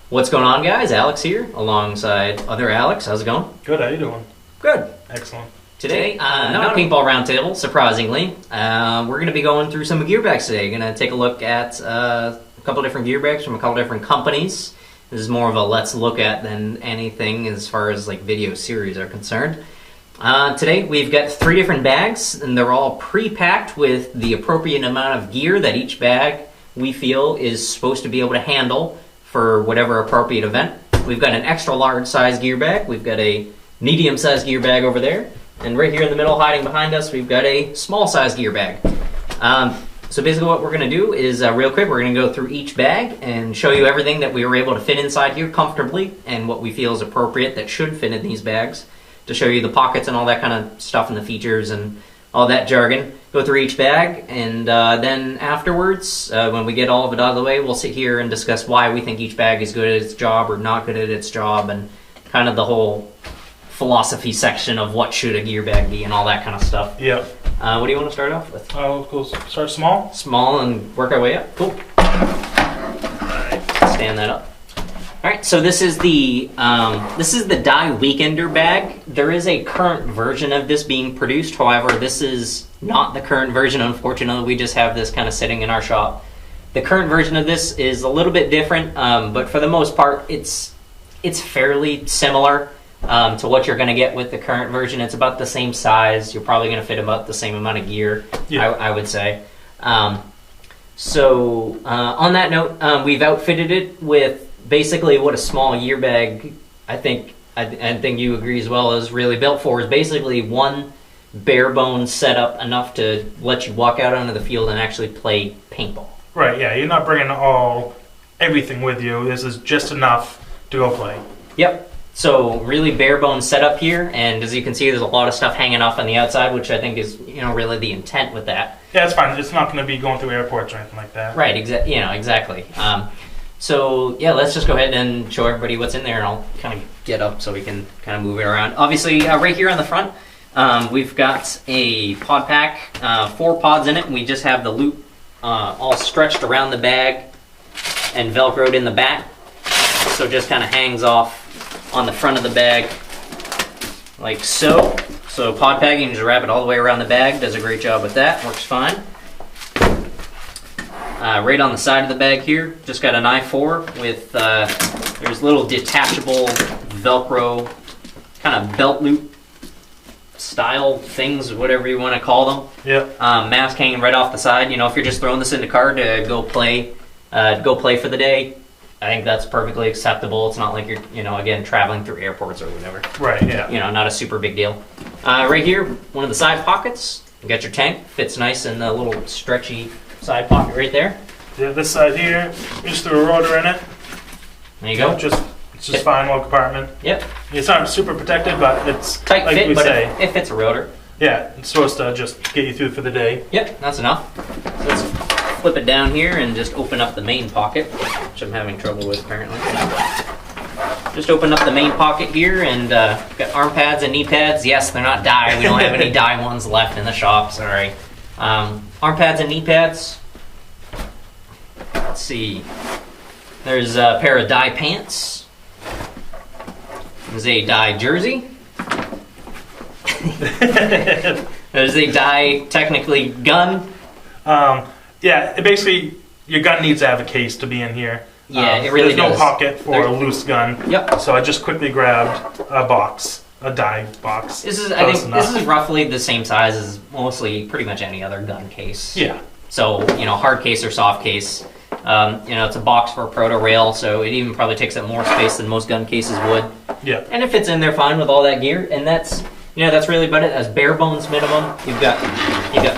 What's going on, guys? Alex here, alongside other Alex. How's it going? Good, how you doing? Good. Excellent. Today, not a paintball roundtable, surprisingly. We're going to be going through some Gearbags today. Going to take a look at a couple different Gearbags from a couple different companies. This is more of a let's look at than anything as far as like video series are concerned. Today, we've got 3 different bags, and they're all pre-packed with the appropriate amount of gear that each bag we feel is supposed to be able to handle for whatever appropriate event. We've got an extra large size gear bag, we've got a medium sized gear bag over there, and right here in the middle hiding behind us we've got a small size gear bag. So basically what we're going to do is real quick we're going to go through each bag and show you everything that we were able to fit inside here comfortably and what we feel is appropriate that should fit in these bags, to show you the pockets and all that kind of stuff and the features and all that jargon. Go through each bag, and then afterwards, when we get all of it out of the way, we'll sit here and discuss why we think each bag is good at its job or not good at its job, and kind of the whole philosophy section of what should a gear bag be and all that kind of stuff. Yep. What do you want to start off with? Cool. Start small? Small and work our way up. Cool. Alright, stand that up. Alright, so this is the Die Weekender bag. There is a current version of this being produced, however, this is not the current version, unfortunately. We just have this kind of sitting in our shop. The current version of this is a little bit different, but for the most part, it's fairly similar to what you're going to get with the current version. It's about the same size. You're probably going to fit about the same amount of gear, yeah. I would say. So on that note, we've outfitted it with basically what a small gear bag, I think you agree as well, is really built for, is basically one bare bones setup enough to let you walk out onto the field and actually play paintball. Right, yeah, you're not bringing everything with you. This is just enough to go play. Yep. So really bare bones setup here, and as you can see, there's a lot of stuff hanging off on the outside, which I think is really the intent with that. Yeah, it's fine. It's not going to be going through airports or anything like that. Right. Exactly. So yeah, let's just go ahead and show everybody what's in there, and I'll kind of get up so we can kind of move it around. Obviously, right here on the front, we've got a pod pack, 4 pods in it, and we just have the loop all stretched around the bag and velcroed in the back, so it just kind of hangs off on the front of the bag like so. So pod packing, you just wrap it all the way around the bag, does a great job with that, works fine. Right on the side of the bag here, just got an I-4 with, there's little detachable Velcro kind of belt loop style things, whatever you want to call them. Yep. Mask hanging right off the side. If you're just throwing this in the car to go play for the day, I think that's perfectly acceptable. It's not like you're, again, traveling through airports or whatever. Right, yeah. Not a super big deal. Right here, one of the side pockets, you got your tank, fits nice in the little stretchy side pocket right there. Yeah, this side here, we just threw a rotor in it. There you go. It's just fine, little compartment. Yep. It's not super protected, but it's tight like fit, we but say. it fits a rotor. Yeah, it's supposed to just get you through for the day. Yep, that's enough. So let's flip it down here and just open up the main pocket, which I'm having trouble with apparently. Just open up the main pocket here, and got arm pads and knee pads. Yes, they're not dye. We don't have any dye ones left in the shop. Sorry. Arm pads and knee pads. Let's see. There's a pair of dye pants. There's a dye jersey. There's a dye, technically, gun. Yeah, basically, your gun needs to have a case to be in here. Yeah, it really does. There's no does. pocket for a loose gun. Yep. So I just quickly grabbed a box, a dye box. I think this is roughly the same size as mostly pretty much any other gun case. Yeah. So, hard case or soft case. It's a box for a proto rail, so it even probably takes up more space than most gun cases would. Yeah. And it fits in there fine with all that gear, and that's really about it. That's bare bones minimum. You've got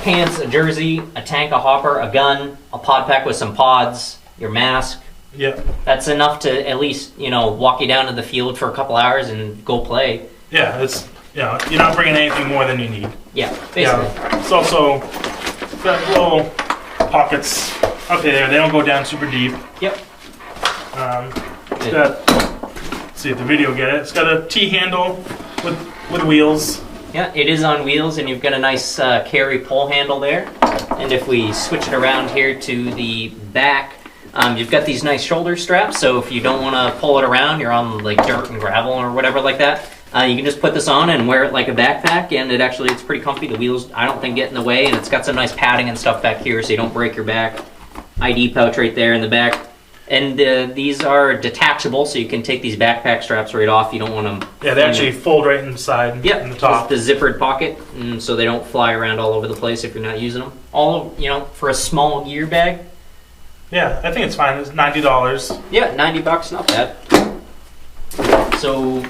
pants, a jersey, a tank, a hopper, a gun, a pod pack with some pods, your mask. Yeah. That's enough to at least, walk you down to the field for a couple hours and go play. Yeah, you're not bringing anything more than you need. Yeah, basically. Yeah. It's also got little pockets up there. They don't go down super deep. Yep. It's got, let's see if the video get it. It's got a T-handle with wheels. Yeah, it is on wheels, and you've got a nice carry pull handle there. And if we switch it around here to the back, You've got these nice shoulder straps, so if you don't want to pull it around, you're on like dirt and gravel or whatever like that, you can just put this on and wear it like a backpack, and it's pretty comfy. The wheels, I don't think, get in the way, and it's got some nice padding and stuff back here so you don't break your back. ID pouch right there in the back. And these are detachable, so you can take these backpack straps right off. You don't want them... Yeah, they actually fold right inside in the top. The zippered pocket, so they don't fly around all over the place if you're not using them. For a small gear bag. Yeah, I think it's fine. It's $90. Yeah, $90, not bad. So,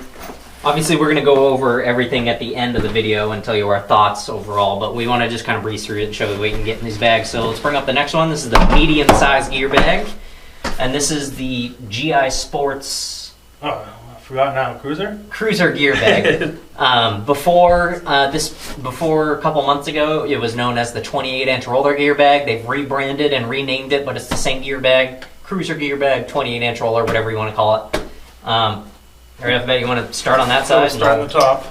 obviously we're going to go over everything at the end of the video and tell you our thoughts overall, but we want to just kind of breeze through it and show you what you can get in these bags. So let's bring up the next one. This is the medium-sized gear bag. And this is the GI Sports... Oh, I forgot now. Cruiser gear bag. Before a couple months ago, it was known as the 28-inch roller gear bag. They've rebranded and renamed it, but it's the same gear bag. Cruiser gear bag, 28-inch roller, whatever you want to call it. All right, I bet you want to start on that side? Start on the top.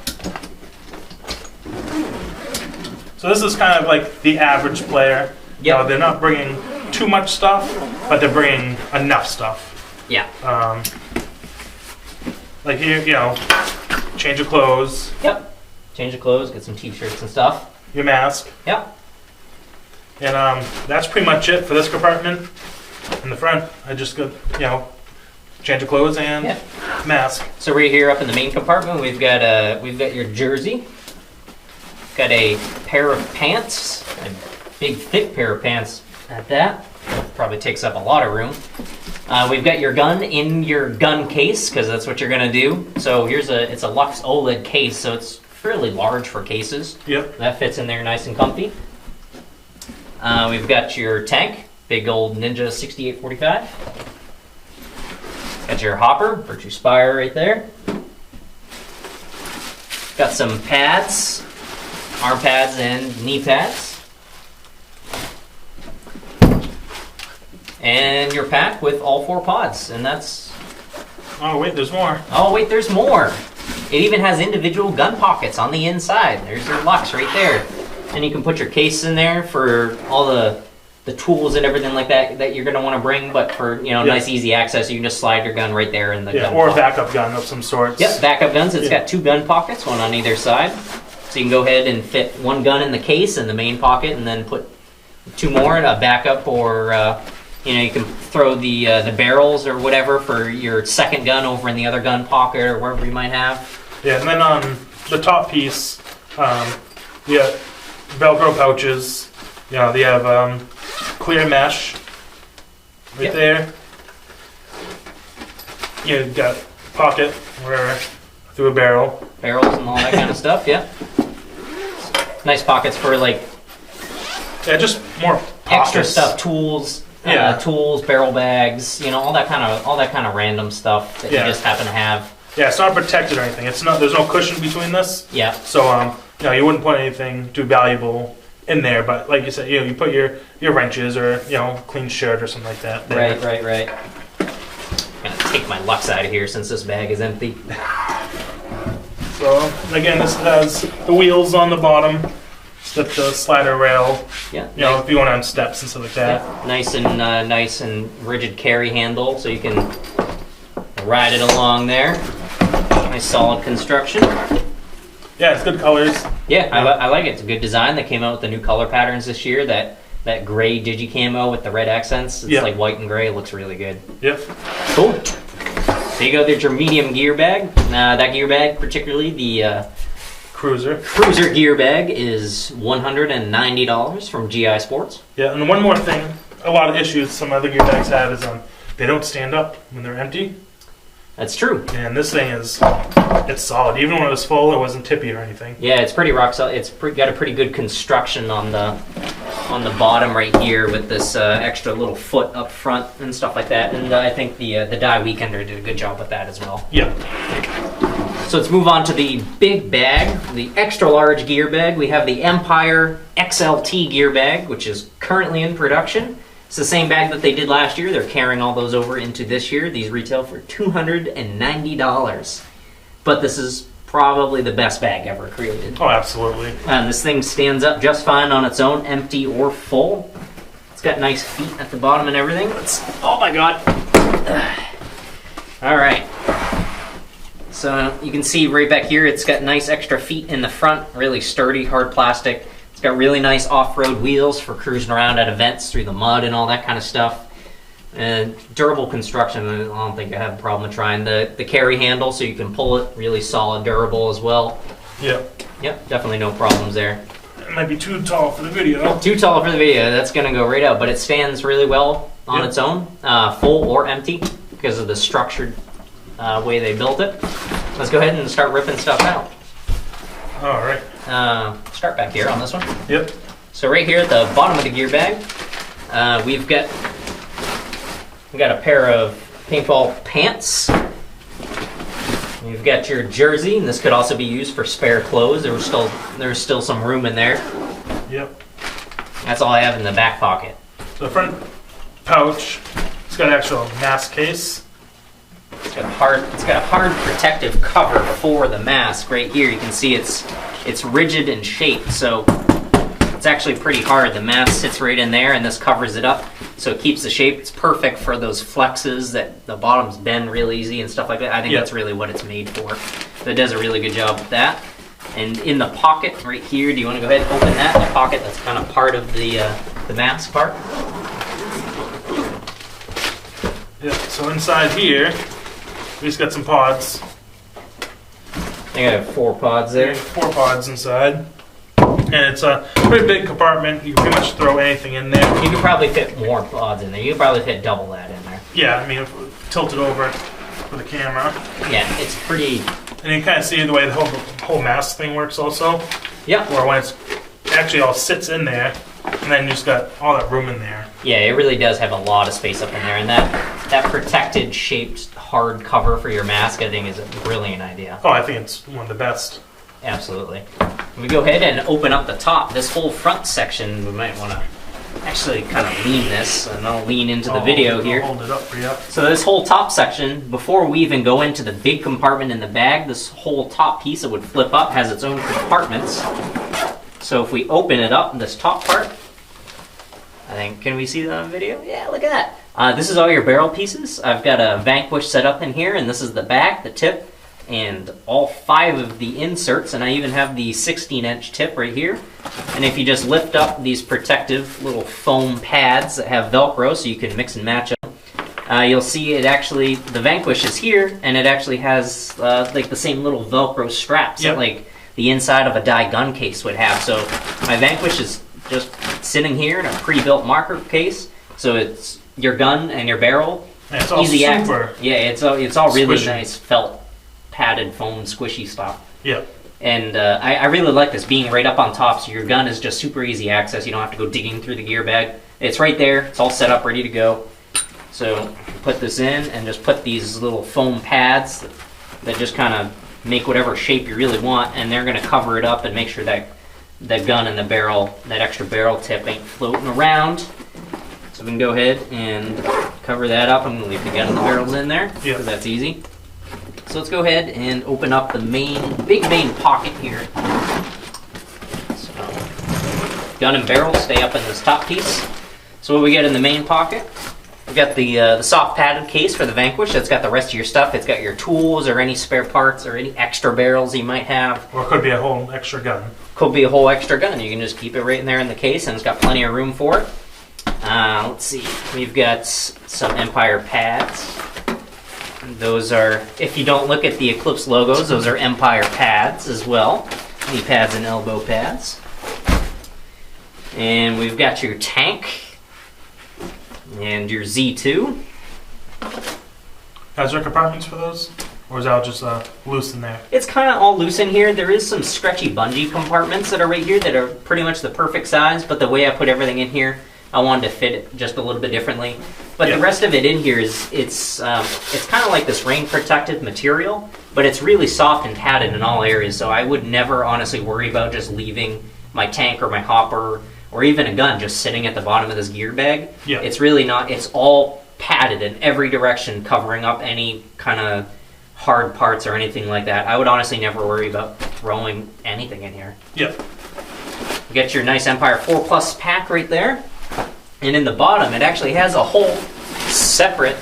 So this is kind of like the average player. Yeah. They're not bringing too much stuff, but they're bringing enough stuff. Yeah. Like here, change of clothes. Yep. Change of clothes, get some t-shirts and stuff. Your mask. Yep. And that's pretty much it for this compartment. In the front, I just got, change of clothes and mask. So right here up in the main compartment, we've got your jersey. Got a pair of pants, a big thick pair of pants at that. Probably takes up a lot of room. We've got your gun in your gun case, because that's what you're gonna do. So it's a Lux OLED case, so it's fairly large for cases. Yep. That fits in there nice and comfy. We've got your tank, big old Ninja 6845. Got your hopper, Virtue Spire right there. Got some pads, arm pads and knee pads. And your pack with all 4 pods, and that's... Oh wait, there's more. Oh wait, there's more. It even has individual gun pockets on the inside. There's your Lux right there. And you can put your case in there for all the tools and everything like that you're going to want to bring, but for nice easy access, you can just slide your gun right there in the gun or pocket. A backup gun of some sort. Yep, backup guns. It's got 2 gun pockets, one on either side. So you can go ahead and fit 1 gun in the case in the main pocket, and then put 2 more in a backup, or you can throw the barrels or whatever for your second gun over in the other gun pocket or wherever you might have. Yeah, and then on the top piece, you got Velcro pouches. They have clear mesh right there. You got pocket where through a barrel. Barrels and all that kind of stuff. Yeah. Nice pockets for just more pockets. Extra stuff, tools. Tools, barrel bags, all that kind of random stuff that you just happen to have. Yeah, it's not protected or anything. It's not. There's no cushion between this. Yeah. So you wouldn't put anything too valuable in there. But like you said, you put your wrenches or clean shirt or something like that. There. Right. I'm gonna take my Lux out of here since this bag is empty. So again, this has the wheels on the bottom. The slider rail, if you want to on steps and stuff like that. Yeah. Nice and rigid carry handle, so you can ride it along there. Nice solid construction. Yeah, it's good colors. Yeah, I like it. It's a good design. They came out with the new color patterns this year. That gray digi camo with the red accents. It's like white and gray. It looks really good. Yep. Cool. There you go. There's your medium gear bag. That gear bag, particularly the Cruiser gear bag, is $190 from GI Sports. Yeah, and one more thing, a lot of issues some other gear bags have is they don't stand up when they're empty. That's true. And this thing it's solid. Even when it was full, it wasn't tippy or anything. Yeah, it's pretty rock solid. It's got a pretty good construction on the bottom right here with this extra little foot up front and stuff like that. And I think the Die Weekender did a good job with that as well. Yeah. So let's move on to the big bag, the extra large gear bag. We have the Empire XLT gear bag, which is currently in production. It's the same bag that they did last year. They're carrying all those over into this year. These retail for $290. But this is probably the best bag ever created. Oh, absolutely. This thing stands up just fine on its own, empty or full. It's got nice feet at the bottom and everything. Oh my god. All right. So you can see right back here, it's got nice extra feet in the front, really sturdy, hard plastic. It's got really nice off-road wheels for cruising around at events through the mud and all that kind of stuff. And durable construction, I don't think I have a problem with trying. The carry handle, so you can pull it, really solid, durable as well. Yep. Yep, definitely no problems there. It might be too tall for the video. Too tall for the video, that's going to go right out, but it stands really well on its own, full or empty, because of the structured way they built it. Let's go ahead and start ripping stuff out. All right. Start back here on this one. Yep. So right here at the bottom of the gear bag, we've got a pair of paintball pants. You've got your jersey, and this could also be used for spare clothes. There's still some room in there. Yep. That's all I have in the back pocket. So the front pouch, it's got an actual mask case. It's got a hard protective cover for the mask right here. You can see it's rigid in shape, so it's actually pretty hard. The mask sits right in there, and this covers it up, so it keeps the shape. It's perfect for those flexes that the bottoms bend real easy and stuff like that. I think that's really what it's made for. So it does a really good job with that. And in the pocket right here, do you want to go ahead and open that? The pocket that's kind of part of the mask part. Yeah. So inside here, we just got some pods. I think I have 4 pods there. 4 pods inside. And it's a pretty big compartment. You can pretty much throw anything in there. You could probably fit more pods in there. You could probably fit double that in there. Yeah, I mean, if we tilt it over for the camera. Yeah, it's pretty... And you kind of see the way the whole mask thing works also. Yeah. Where when it's actually all sits in there, and then you just got all that room in there. Yeah, it really does have a lot of space up in there. And that protected, shaped, hard cover for your mask, I think, is a brilliant idea. Oh, I think it's one of the best. Absolutely. We go ahead and open up the top. This whole front section, we might want to actually kind of lean this, and I'll lean into the video here. I'll hold it up for you. So this whole top section, before we even go into the big compartment in the bag, this whole top piece that would flip up has its own compartments. So if we open it up, this top part, I think, can we see that on video? Yeah, look at that. This is all your barrel pieces. I've got a Vanquish set up in here, and this is the back, the tip, and all 5 of the inserts, and I even have the 16-inch tip right here. And if you just lift up these protective little foam pads that have Velcro, so you can mix and match them, you'll see it actually, the Vanquish is here, and it actually has like the same little Velcro straps that like the inside of a die gun case would have. So my Vanquish is just sitting here in a pre-built marker case, so it's your gun and your barrel. And it's all easy super. access. Yeah, it's all really squishy. nice felt padded foam squishy stuff. Yeah. And I really like this being right up on top, so your gun is just super easy access. You don't have to go digging through the gear bag. It's right there. It's all set up, ready to go. So put this in and just put these little foam pads that just kind of make whatever shape you really want, and they're going to cover it up and make sure that the gun and the barrel, that extra barrel tip, ain't floating around. So we can go ahead and cover that up. I'm going to leave the gun and the barrels in there because that's easy. So let's go ahead and open up the big main pocket here. So, gun and barrel stay up in this top piece. So what we get in the main pocket, we've got the soft padded case for the Vanquish. That's got the rest of your stuff. It's got your tools or any spare parts or any extra barrels you might have. Or it could be a whole extra gun. Could be a whole extra gun. You can just keep it right in there in the case, and it's got plenty of room for it. Let's see. We've got some Empire pads. Those are, if you don't look at the Eclipse logos, those are Empire pads as well. Knee pads and elbow pads. And we've got your tank and your Z2. Is there compartments for those? Or is that just loose in there? It's kind of all loose in here. There is some stretchy bungee compartments that are right here that are pretty much the perfect size, but the way I put everything in here, I wanted to fit it just a little bit differently. But the rest of it in here it's kind of like this rain protected material, but it's really soft and padded in all areas. So I would never honestly worry about just leaving my tank or my hopper or even a gun just sitting at the bottom of this gear bag. Yeah. It's really not. It's all padded in every direction, covering up any kind of hard parts or anything like that. I would honestly never worry about throwing anything in here. Yep. You get your nice Empire 4 Plus pack right there. And in the bottom, it actually has a whole separate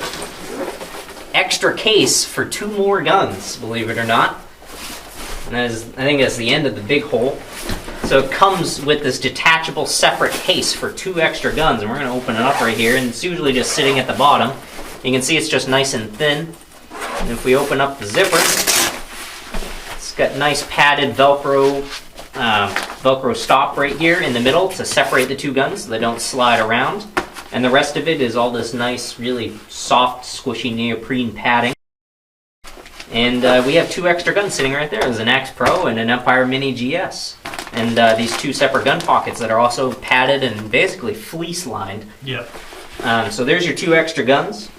extra case for 2 more guns, believe it or not. And that is, I think that's the end of the big hole. So it comes with this detachable separate case for 2 extra guns, and we're going to open it up right here, and it's usually just sitting at the bottom. You can see it's just nice and thin. And if we open up the zipper, it's got nice padded Velcro stop right here in the middle to separate the 2 guns so they don't slide around. And the rest of it is all this nice, really soft, squishy neoprene padding. And we have 2 extra guns sitting right there. There's an Axe Pro and an Empire Mini GS. And these 2 separate gun pockets that are also padded and basically fleece lined. Yep. So there's your 2 extra guns.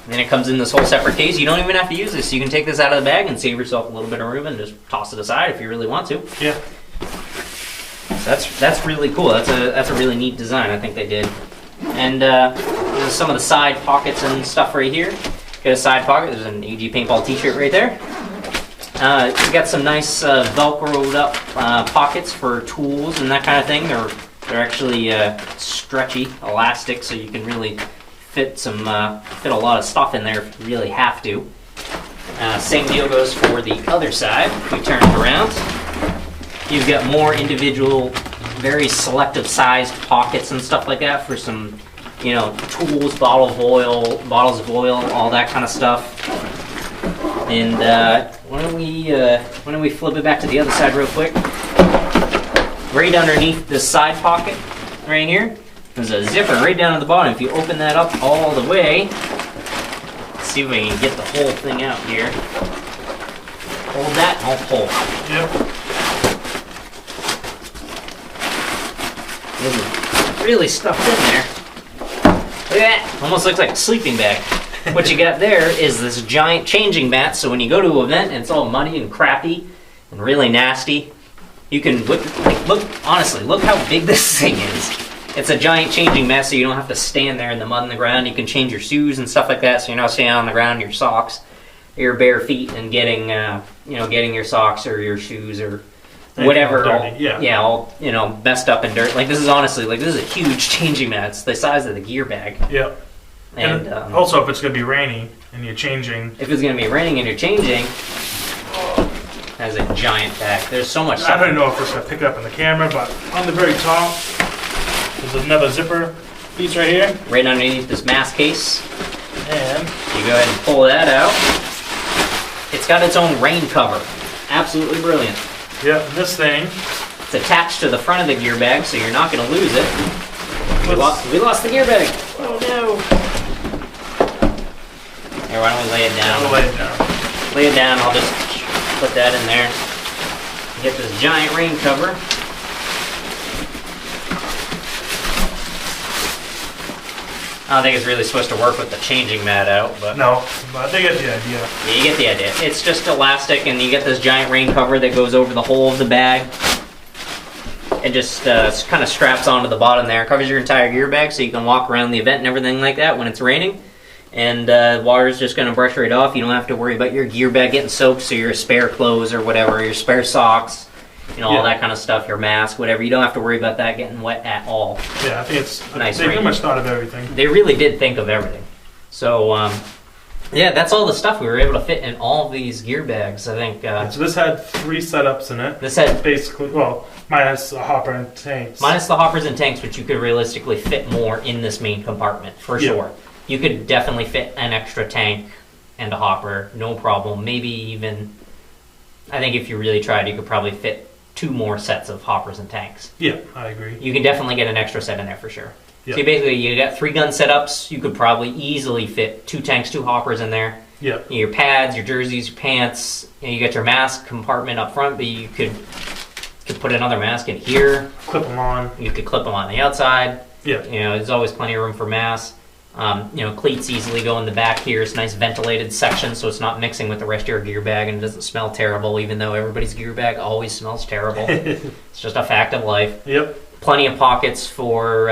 And then it comes in this whole separate case. You don't even have to use this. You can take this out of the bag and save yourself a little bit of room and just toss it aside if you really want to. Yeah. So that's really cool. That's a really neat design, I think they did. And there's some of the side pockets and stuff right here. Got a side pocket. There's an AG Paintball t-shirt right there. You got some nice Velcroed up pockets for tools and that kind of thing. They're actually stretchy, elastic, so you can really fit a lot of stuff in there if you really have to. Same deal goes for the other side. If we turn it around, you've got more individual, very selective sized pockets and stuff like that for some, tools, bottles of oil, all that kind of stuff. And why don't we flip it back to the other side real quick? Right underneath this side pocket, right here, there's a zipper right down at the bottom. If you open that up all the way, let's see if we can get the whole thing out here. Hold that, and I'll pull. Yep. This is really stuffed in there. Look at that. Almost looks like a sleeping bag. What you got there is this giant changing mat, so when you go to an event and it's all muddy and crappy and really nasty, you can look how big this thing is. It's a giant changing mat, so you don't have to stand there in the mud and the ground. You can change your shoes and stuff like that, so you're not standing on the ground in your socks, your bare feet, and getting your socks or your shoes or whatever, all messed up and dirt. Like this is a huge changing mat. It's the size of the gear bag. Yep. And also, if it's going to be raining and you're changing. If it's going to be raining and you're changing, that's a giant bag. There's so much stuff. I don't know if it's going to pick up in the camera, but on the very top, there's another zipper piece right here. Right underneath this mask case. And you go ahead and pull that out. It's got its own rain cover. Absolutely brilliant. Yeah, this thing. It's attached to the front of the gear bag, so you're not going to lose it. We lost the gear bag. Oh no. Here, why don't we lay it down? We'll lay it down. Lay it down, I'll just put that in there. Get this giant rain cover. I don't think it's really supposed to work with the changing mat out, but... No, but they get the idea. Yeah, you get the idea. It's just elastic, and you get this giant rain cover that goes over the whole of the bag. It just kind of straps onto the bottom there. It covers your entire gear bag, so you can walk around the event and everything like that when it's raining. And water's just going to brush right off. You don't have to worry about your gear bag getting soaked, so your spare clothes or whatever, your spare socks, all that kind of stuff, your mask, whatever. You don't have to worry about that getting wet at all. Yeah, I think it's nice. They pretty much thought of everything. They really did think of everything. So, yeah, that's all the stuff we were able to fit in all of these gear bags, I think. So this had 3 setups in it. This had... Basically, well, minus the hopper and tanks. Minus the hoppers and tanks, but you could realistically fit more in this main compartment, for sure. You could definitely fit an extra tank and a hopper, no problem. Maybe even, I think if you really tried, you could probably fit 2 more sets of hoppers and tanks. Yeah, I agree. You can definitely get an extra set in there for sure. Yeah. So basically, you got 3 gun setups. You could probably easily fit 2 tanks, 2 hoppers in there. Yeah. Your pads, your jerseys, your pants. You got your mask compartment up front, but you could put another mask in here. Clip them on. You could clip them on the outside. Yeah. There's always plenty of room for masks. Cleats easily go in the back here. It's a nice ventilated section, so it's not mixing with the rest of your gear bag and it doesn't smell terrible, even though everybody's gear bag always smells terrible. It's just a fact of life. Yep. Plenty of pockets for,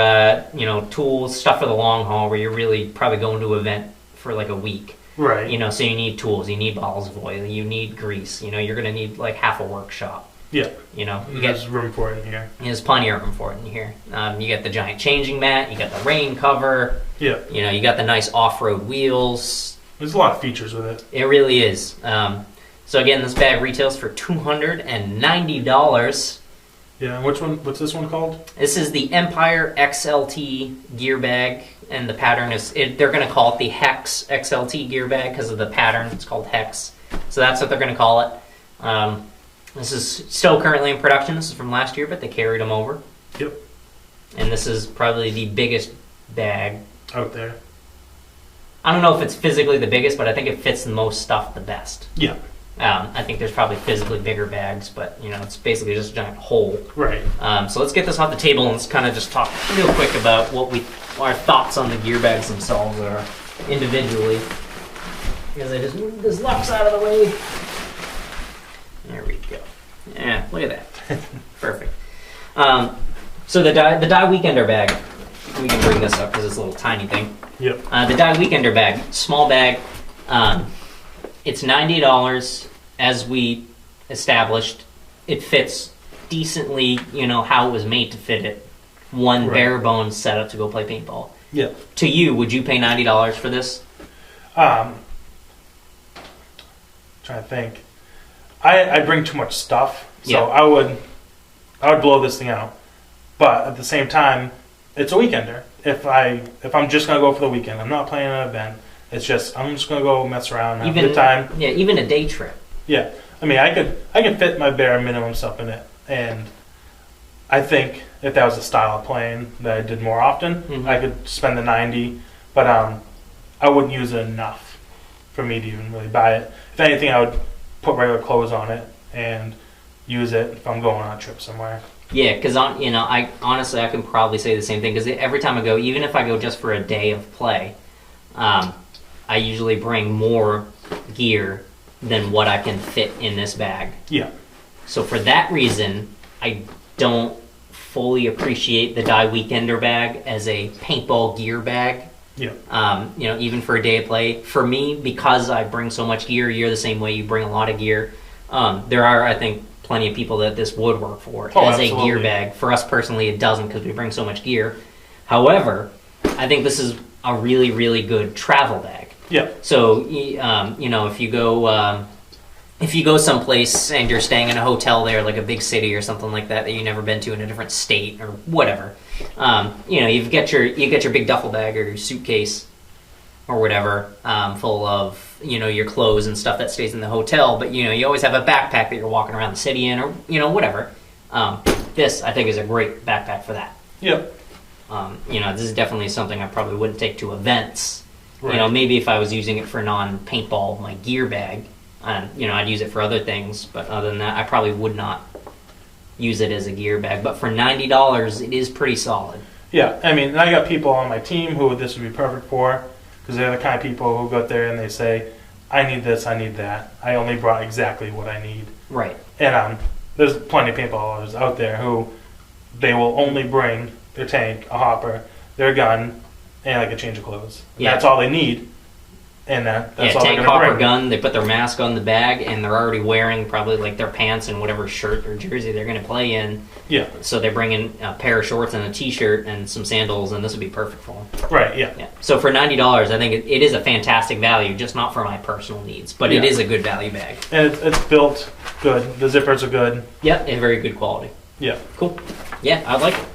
tools, stuff for the long haul where you're really probably going to an event for like a week. Right. So you need tools, you need bottles of oil, you need grease, you're going to need like half a workshop. Yeah. You know, There's room for it in here. there's plenty of room for it in here. You get the giant changing mat, you got the rain cover, Yeah. you know, you got the nice off-road wheels. There's a lot of features with it. It really is. So again, this bag retails for $290. Yeah. What's this one called? This is the Empire XLT gear bag, and the pattern is, they're going to call it the Hex XLT gear bag because of the pattern. It's called Hex. So that's what they're going to call it. This is still currently in production. This is from last year, but they carried them over. Yep. And this is probably the biggest bag Out there. I don't know if it's physically the biggest, but I think it fits the most stuff the best. Yeah. I think there's probably physically bigger bags, but you know, it's basically just a giant hole. Right. So let's get this off the table and let's kind of just talk real quick about our thoughts on the gear bags themselves are individually. Because I just moved this Lux out of the way. There we go. Yeah, look at that. Perfect. So the Die Weekender bag. We can bring this up because it's a little tiny thing. Yep. The Die Weekender bag, small bag. It's $90, as we established. It fits decently, you know, how it was made to fit it. One Right. bare bones setup to go play paintball. Yep. To you, would you pay $90 for this? Trying to think. I bring too much stuff, so Yeah. I would blow this thing out. But at the same time, it's a weekender. If I'm just gonna go for the weekend, I'm not playing an event. It's just I'm just gonna go mess around, have a good time. Yeah, even a day trip. Yeah, I mean, I can fit my bare minimum stuff in it, and I think if that was a style of playing that I did more often, Mhm. I could spend the 90. But I wouldn't use it enough for me to even really buy it. If anything, I would put regular clothes on it and use it if I'm going on a trip somewhere. Yeah, because I honestly I can probably say the same thing because every time I go, even if I go just for a day of play, I usually bring more gear than what I can fit in this bag. Yeah. So for that reason, I don't fully appreciate the Die Weekender bag as a paintball gear bag. Yeah. Even for a day of play. For me, because I bring so much gear, you're the same way. You bring a lot of gear. There are, I think, plenty of people that this would work for as a gear bag. For us personally, it doesn't because we bring so much gear. However, I think this is a really, really good travel bag. Yeah. So, if you go someplace and you're staying in a hotel there, like a big city or something like that you've never been to in a different state or whatever, you get your big duffel bag or your suitcase or whatever, full of your clothes and stuff that stays in the hotel. But you always have a backpack that you're walking around the city in, or whatever. This I think is a great backpack for that. Yep. This is definitely something I probably wouldn't take to events. Right. Maybe if I was using it for non-paintball, my gear bag, I'd use it for other things. But other than that, I probably would not use it as a gear bag. But for $90, it is pretty solid. Yeah. I mean, I got people on my team who this would be perfect for, because they're the kind of people who go out there and they say, I need this, I need that. I only brought exactly what I need. Right. And there's plenty of paintballers out there who they will only bring their tank, a hopper, their gun, and like a change of clothes. Yeah. That's all they need. And that's all tank, they're going to hopper, bring. gun. They put their mask on the bag, and they're already wearing probably like their pants and whatever shirt or jersey they're going to play in. Yeah. So they bring in a pair of shorts and a t-shirt and some sandals, and this would be perfect for them. Right. Yeah. Yeah. So for $90, I think it is a fantastic value, just not for my personal needs, but it is a good value bag. And it's built good. The zippers are good. Yep, and very good quality. Yeah. Cool. Yeah, I like it.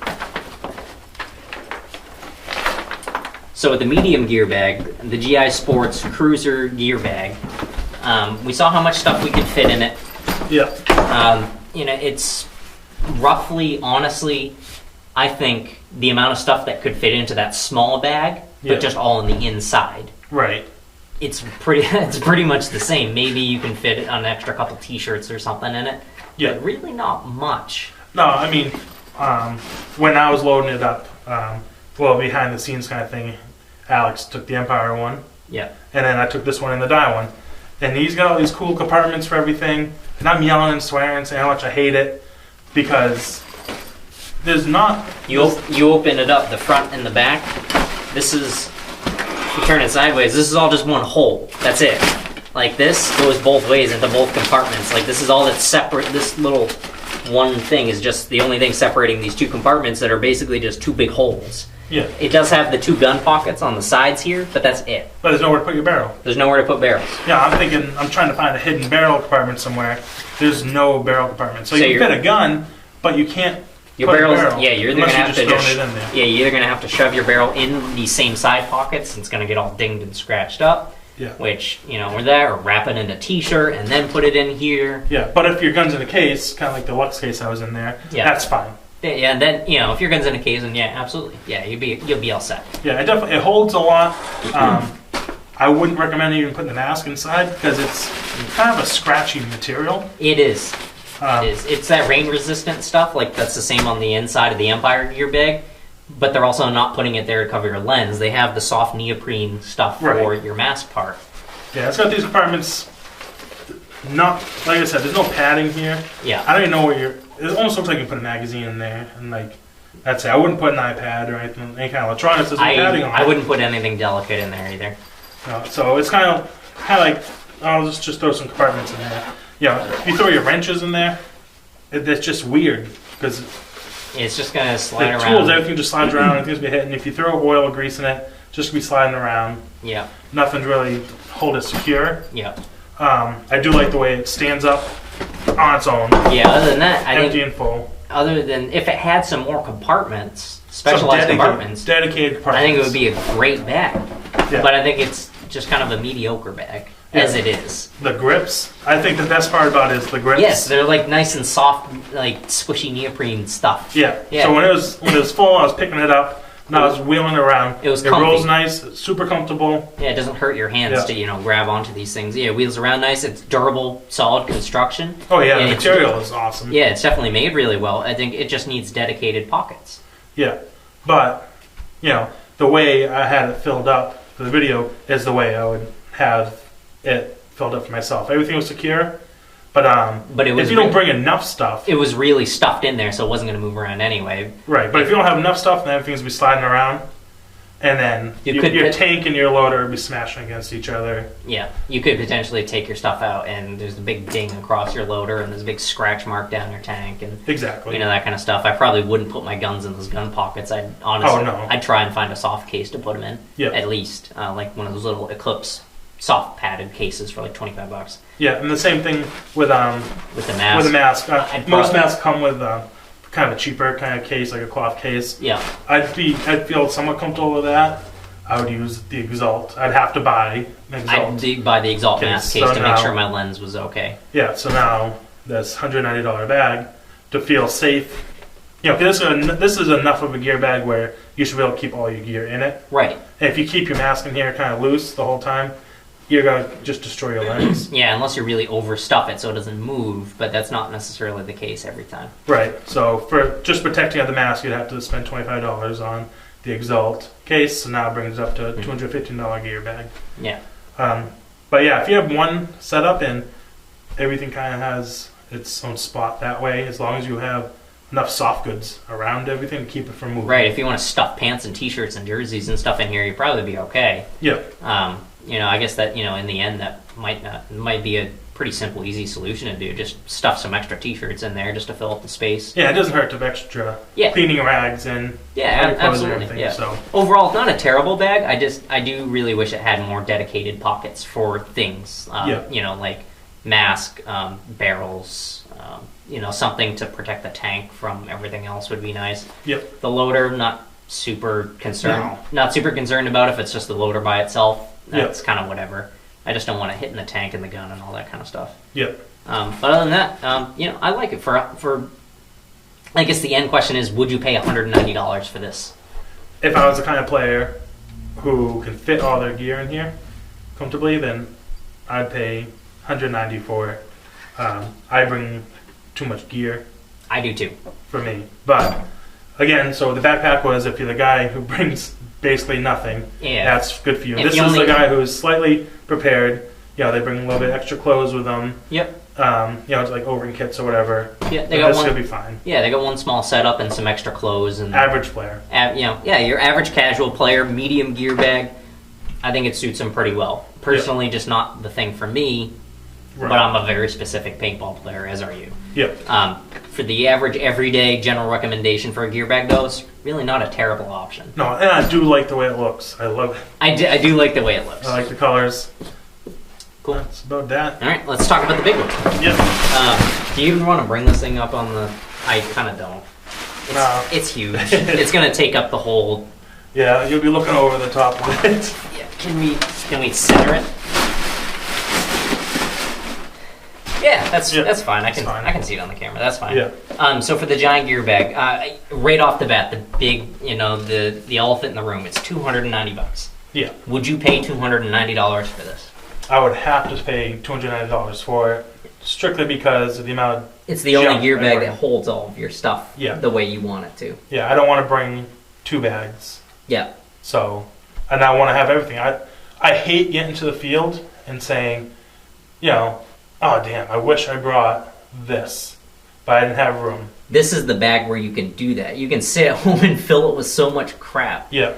So with the medium gear bag, the GI Sports Cruiser gear bag, we saw how much stuff we could fit in it. Yeah. It's roughly, honestly, I think the amount of stuff that could fit into that small bag, but just all on the inside. Right. It's pretty much the same. Maybe you can fit an extra couple t-shirts or something in it. Yeah. But really not much. No, I mean, when I was loading it up, behind the scenes kind of thing, Alex took the Empire one. Yeah. And then I took this one and the Die one. And he's got all these cool compartments for everything. And I'm yelling and swearing, saying how much I hate it, because there's not... You open it up, the front and the back. This is... If you turn it sideways, this is all just one hole. That's it. Like, this goes both ways into both compartments. Like, this is all that's separate. This little one thing is just the only thing separating these two compartments that are basically just two big holes. Yeah. It does have the two gun pockets on the sides here, but that's it. But there's nowhere to put your barrel. There's nowhere to put barrels. Yeah, I'm trying to find a hidden barrel compartment somewhere. There's no barrel compartment. So you can fit a gun, but you can't your put barrels, a barrel. Yeah, you're either going to have to just it in there. Yeah, you're either going to have to shove your barrel in these same side pockets. And it's going to get all dinged and scratched up. Yeah. Which, or that, or wrap it in a t-shirt and then put it in here. Yeah, but if your gun's in a case, kind of like the Lux case I was in there, that's fine. Yeah, and then if your gun's in a case, then absolutely, you'll be all set. Yeah, it holds a lot. I wouldn't recommend even putting the mask inside because it's kind of a scratchy material. It is. It's that rain resistant stuff. Like that's the same on the inside of the Empire gear bag, but they're also not putting it there to cover your lens. They have the soft neoprene stuff for your mask part. Yeah, it's got these compartments. Not like I said, there's no padding here. Yeah, I don't even know where you're. It almost looks like you can put a magazine in there, and that's it. I wouldn't put an iPad or anything, any kind of electronics. There's no padding on it. I wouldn't put anything delicate in there either. No, so it's kind of like I'll just throw some compartments in there. If you throw your wrenches in there, it's just weird because it's just gonna slide around. Tools, everything just slides around. Everything's gonna be hitting. If you throw oil or grease in it, just gonna be sliding around. Yeah, nothing's really hold it secure. Yeah. I do like the way it stands up on its own. Yeah, other than that, empty and full. Other than if it had some more compartments, specialized compartments, dedicated compartments, I think it would be a great bag. Yeah. But I think it's just kind of a mediocre bag as it is. The grips, I think the best part about it is the grips. Yes, they're like nice and soft, like squishy neoprene stuff. Yeah. So when it was full, I was picking it up. And I was wheeling it around. It rolls nice, super comfortable. Yeah, it doesn't hurt your hands to grab onto these things. Yeah, it wheels around nice. It's durable, solid construction. Oh yeah, the material is awesome. Yeah, it's definitely made really well. I think it just needs dedicated pockets. Yeah, but the way I had it filled up for the video is the way I would have it filled up for myself. Everything was secure. But it was if you don't bring enough stuff... It was really stuffed in there, so it wasn't going to move around anyway. Right, but if you don't have enough stuff, then everything's going to be sliding around. And then your tank and your loader will be smashing against each other. Yeah, you could potentially take your stuff out, and there's a big ding across your loader, and there's a big scratch mark down your tank. And exactly. That kind of stuff. I probably wouldn't put my guns in those gun pockets. I'd try and find a soft case to put them in, at least. Like one of those little Eclipse soft padded cases for like $25. Yeah, and the same thing with the mask. With the mask, most masks come with kind of a cheaper kind of case, like a cloth case. Yeah, I'd feel somewhat comfortable with that. I would use the Exalt. I'd have to buy an Exalt. I'd buy the Exalt mask case to make sure my lens was okay. Yeah, so now this $190 bag to feel safe. This is enough of a gear bag where you should be able to keep all your gear in it. Right. And if you keep your mask in here kind of loose the whole time, you're going to just destroy your lens. Yeah, unless you really overstuff it so it doesn't move, but that's not necessarily the case every time. Right. So for just protecting the mask, you'd have to spend $25 on the Exalt case, so now it brings it up to a $215 gear bag. Yeah. But yeah, if you have one setup and everything kind of has its own spot that way, as long as you have enough soft goods around everything to keep it from moving. Right. If you want to stuff pants and t-shirts and jerseys and stuff in here, you'd probably be okay. Yeah. I guess that, in the end, that might be a pretty simple, easy solution to do. Just stuff some extra t-shirts in there just to fill up the space. Yeah, it doesn't hurt to have extra cleaning rags and absolutely. Yeah. So overall, not a terrible bag. I do really wish it had more dedicated pockets for things. Like mask, barrels, something to protect the tank from everything else would be nice. Yep. The loader, not super concerned about if it's just the loader by itself. That's kind of whatever. I just don't want it hitting the tank and the gun and all that kind of stuff. Yep. But other than that, I like it for. I guess the end question is, would you pay $190 for this? If I was the kind of player who can fit all their gear in here comfortably, then I'd pay $190 for it. I bring too much gear. I do too. For me, but again, so the backpack was if you're the guy who brings basically nothing, that's good for you. This is the guy who is slightly prepared. They bring a little bit extra clothes with them. Yep. It's like overing kits or whatever. Yeah, this should be fine. Yeah, they got one small setup and some extra clothes and average player. Your average casual player, medium gear bag. I think it suits them pretty well. Personally, just not the thing for me. but I'm a very specific paintball player, as are you. Yep. For the average, everyday general recommendation for a gear bag, though, it's really not a terrible option. No, and I do like the way it looks. I love it. I do like the way it looks. I like the colors. Cool. That's about that. All right, let's talk about the big one. Yep. Do you even want to bring this thing up on the... I kind of don't. It's huge. It's going to take up the whole... Yeah, you'll be looking over the top of it. Yeah, can we center it? Yeah, that's fine. I can see it on the camera. That's fine. Yeah. So for the giant gear bag, right off the bat, the big, the elephant in the room, it's $290. Yeah. Would you pay $290 for this? I would have to pay $290 for it, strictly because of the amount of... It's the only gear bag that holds all of your stuff the way you want it to. Yeah, I don't want to bring 2 bags. Yeah. So, and I want to have everything. I hate getting to the field and saying, oh damn, I wish I brought this, but I didn't have room. This is the bag where you can do that. You can sit at home and fill it with so much crap. Yeah.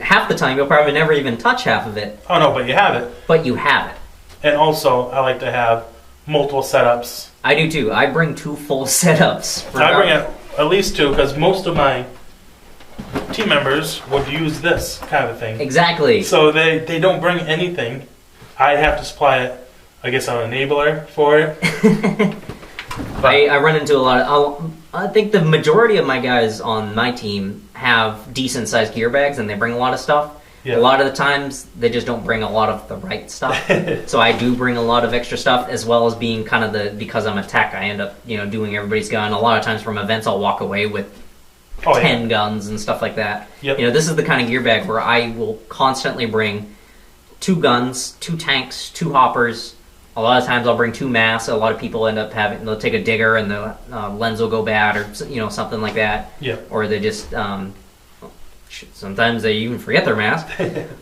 Half the time you'll probably never even touch half of it. Oh no, but you have it. But you have it. And also, I like to have multiple setups. I do too. I bring 2 full setups. I bring at least 2 because most of my team members would use this kind of thing. Exactly. So they don't bring anything. I have to supply it. I guess I'm an enabler for it. I run into a lot of... I think the majority of my guys on my team have decent sized gear bags and they bring a lot of stuff. Yeah. A lot of the times they just don't bring a lot of the right stuff. So I do bring a lot of extra stuff, as well as being kind of because I'm a tech, I end up doing everybody's gun. A lot of times from events I'll walk away with 10 guns and stuff like that. Yep. This is the kind of gear bag where I will constantly bring 2 guns, 2 tanks, 2 hoppers. A lot of times I'll bring 2 masks. A lot of people end up they'll take a digger and the lens will go bad, or something like that. Yeah. Or they just sometimes they even forget their mask.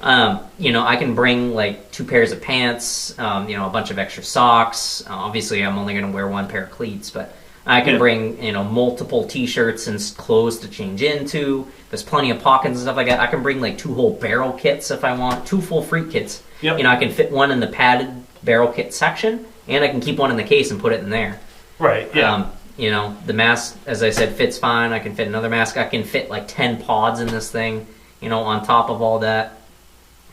I can bring like 2 pairs of pants, a bunch of extra socks. Obviously I'm only going to wear 1 pair of cleats, but I can bring multiple t-shirts and clothes to change into. There's plenty of pockets and stuff like that. I can bring like 2 whole barrel kits if I want, 2 full freak kits. Yep. I can fit 1 in the padded barrel kit section, and I can keep 1 in the case and put it in there. Right. Yeah. The mask, as I said, fits fine. I can fit another mask. I can fit like 10 pods in this thing, on top of all that.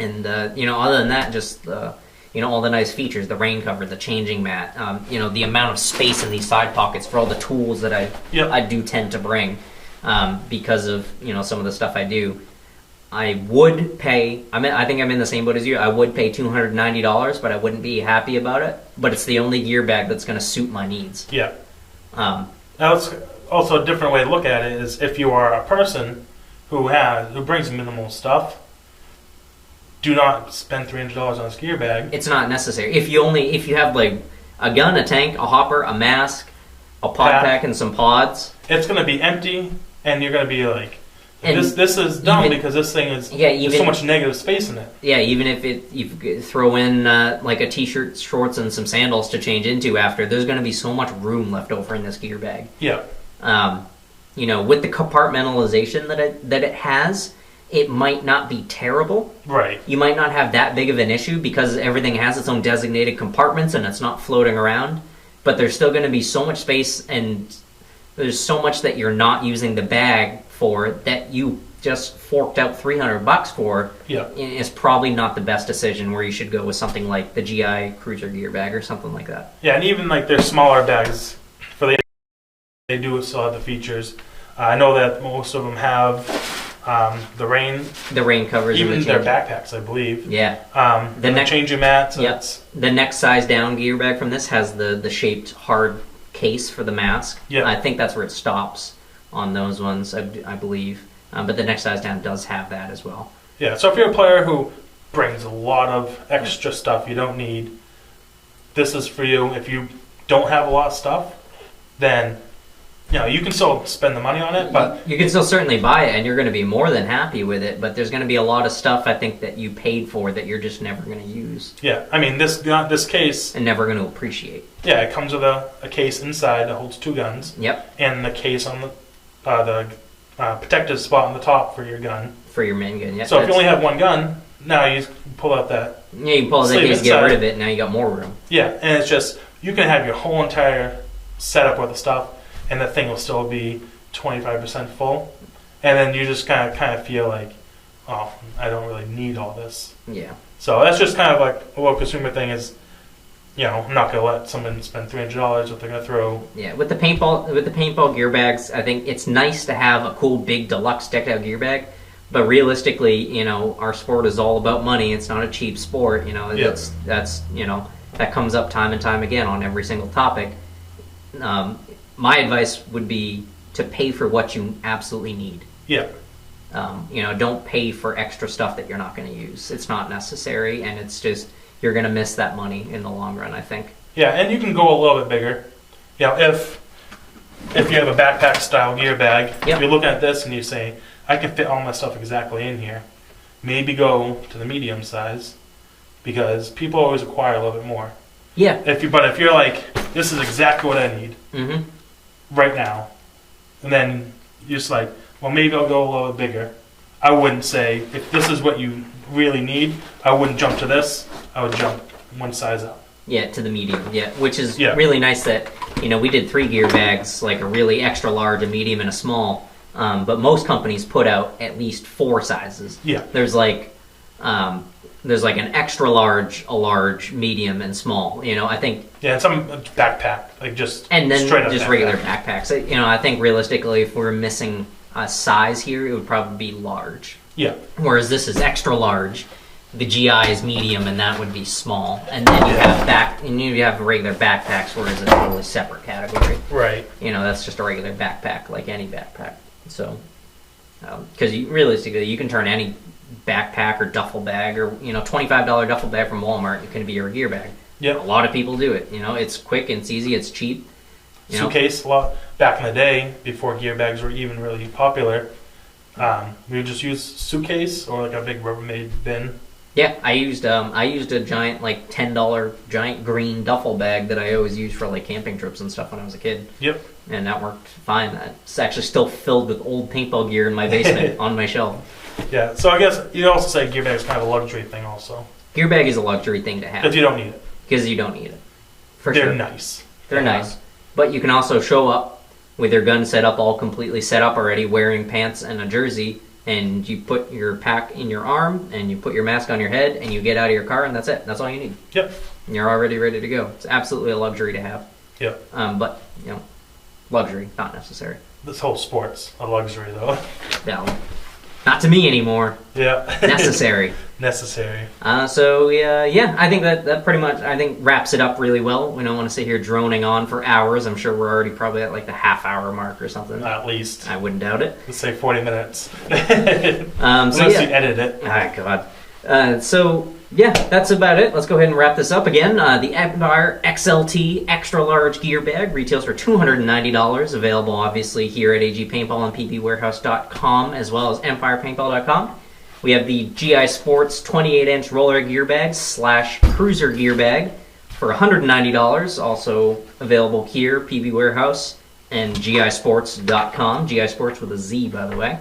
And other than that, just all the nice features, the rain cover, the changing mat, the amount of space in these side pockets for all the tools that I do tend to bring, because of some of the stuff I do. I would pay. I think I'm in the same boat as you. I would pay $290, but I wouldn't be happy about it. But it's the only gear bag that's going to suit my needs. Yeah. Now, it's also a different way to look at it is if you are a person who brings minimal stuff, do not spend $300 on this gear bag. It's not necessary. If you have like a gun, a tank, a hopper, a mask, a pod pack, and some pods, it's going to be empty, and you're going to be like, this is dumb because this thing is there's so much negative space in it. Yeah, even if you throw in like a t-shirt, shorts, and some sandals to change into after, there's going to be so much room left over in this gear bag. Yeah. With the compartmentalization that it has, it might not be terrible. Right. You might not have that big of an issue because everything has its own designated compartments and it's not floating around. But there's still going to be so much space, and there's so much that you're not using the bag for that you just forked out $300 for. Yeah. It's probably not the best decision, where you should go with something like the GI Cruiser gear bag or something like that. Yeah, and even like their smaller bags, they do still have the features. I know that most of them have the rain covers, even their backpacks, I believe. Yeah. The changing mat. So the next size down gear bag from this has the shaped hard case for the mask. Yeah. I think that's where it stops on those ones, I believe. But the next size down does have that as well. Yeah. So if you're a player who brings a lot of extra stuff you don't need, this is for you. If you don't have a lot of stuff, then you can still spend the money on it, but you can still certainly buy it, and you're going to be more than happy with it. But there's going to be a lot of stuff, I think, that you paid for that you're just never going to use. Yeah, I mean this case, and never going to appreciate. Yeah, it comes with a case inside that holds 2 guns. Yep, and the case on the protective spot on the top for your gun, for your main gun. Yeah. So if you only have 1 gun, now you pull out that. Yeah, you pull that case, get rid of it, and now you got more room. Yeah, and it's just, you can have your whole entire setup with the stuff, and the thing will still be 25% full. And then you just kind of feel like, oh, I don't really need all this. Yeah. So that's just kind of like a little consumer thing is, you know, I'm not going to let someone spend $300 if they're going to throw. Yeah, with the paintball gear bags, I think it's nice to have a cool, big, deluxe, decked-out gear bag. But realistically, you know, our sport is all about money. It's not a cheap sport. You know, that's you know, that comes up time and time again on every single topic. My advice would be to pay for what you absolutely need. Yeah. You know, don't pay for extra stuff that you're not going to use. It's not necessary, and it's just, you're going to miss that money in the long run, I think. Yeah, and you can go a little bit bigger. You know, if you have a backpack style gear bag, if you're looking at this and you say, I can fit all my stuff exactly in here, maybe go to the medium size, because people always require a little bit more. Yeah. But if you're like, this is exactly what I need right now, and then you're just like, well, maybe I'll go a little bit bigger. I wouldn't say, if this is what you really need, I wouldn't jump to this. I would jump one size up. Yeah, to the medium. Yeah, which is really nice that, you know, we did 3 gear bags, like a really extra large, a medium, and a small. But most companies put out at least 4 sizes. Yeah. There's like an extra large, a large, medium, and small. You know, I think. Yeah, and some backpack, like just and then straight up just backpack. Regular backpacks. You know, I think realistically, if we're missing a size here, it would probably be large. Yeah. Whereas this is extra large, the GI is medium, and that would be small. And then you have regular backpacks, whereas it's a totally separate category. Right. You know, that's just a regular backpack, like any backpack. So, because realistically, you can turn any backpack or duffel bag, or you know, $25 duffel bag from Walmart, it can be your gear bag. Yeah. A lot of people do it. You know, it's quick, it's easy, it's cheap. Suitcase, a lot back in the day, before gear bags were even really popular, we would just use suitcase or like a big Rubbermaid bin. Yeah, I used a giant, like $10 giant green duffel bag that I always used for like camping trips and stuff when I was a kid. Yep. And that worked fine. It's actually still filled with old paintball gear in my basement on my shelf. Yeah, so I guess you'd also say gear bag is kind of a luxury thing also. Gear bag is a luxury thing to have. If you don't need it. Because you don't need it. For They're sure. nice. They're nice. But you can also show up with your gun set up, all completely set up already, wearing pants and a jersey, and you put your pack in your arm, and you put your mask on your head, and you get out of your car, and that's it. That's all you need. Yep. And you're already ready to go. It's absolutely a luxury to have. Yep. But, you know, luxury, not necessary. This whole sport's a luxury, though. No. Not to me anymore. Yeah. Necessary. Necessary. So, I think that pretty much, wraps it up really well. We don't want to sit here droning on for hours. I'm sure we're already probably at like the half-hour mark or something. At least. I wouldn't doubt it. Let's say 40 minutes. Unless you edit it. Oh, God. That's about it. Let's go ahead and wrap this up again. The Empire XLT Extra Large Gear Bag retails for $290. Available, obviously, here at AG Paintball and PBWarehouse.com, as well as EmpirePaintball.com. We have the GI Sports 28-inch roller gear bag / cruiser gear bag for $190. Also available here, PB Warehouse and GISports.com. GI Sports with a Z, by the way.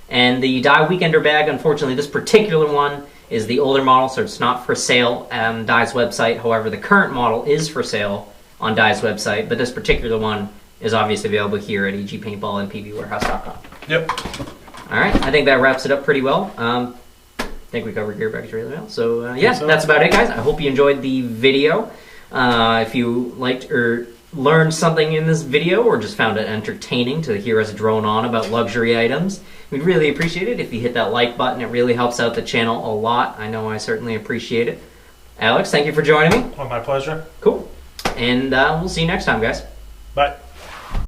And the Dye Weekender bag, unfortunately, this particular one is the older model, so it's not for sale on Dye's website. However, the current model is for sale on Dye's website, but this particular one is obviously available here at AG Paintball and PBWarehouse.com. Yep. All right, I think that wraps it up pretty well. I think we covered gear bags really well. So, that's about it, guys. I hope you enjoyed the video. If you liked or learned something in this video or just found it entertaining to hear us drone on about luxury items, we'd really appreciate it if you hit that like button. It really helps out the channel a lot. I know I certainly appreciate it. Alex, thank you for joining me. Oh, my pleasure. Cool. And we'll see you next time, guys. Bye.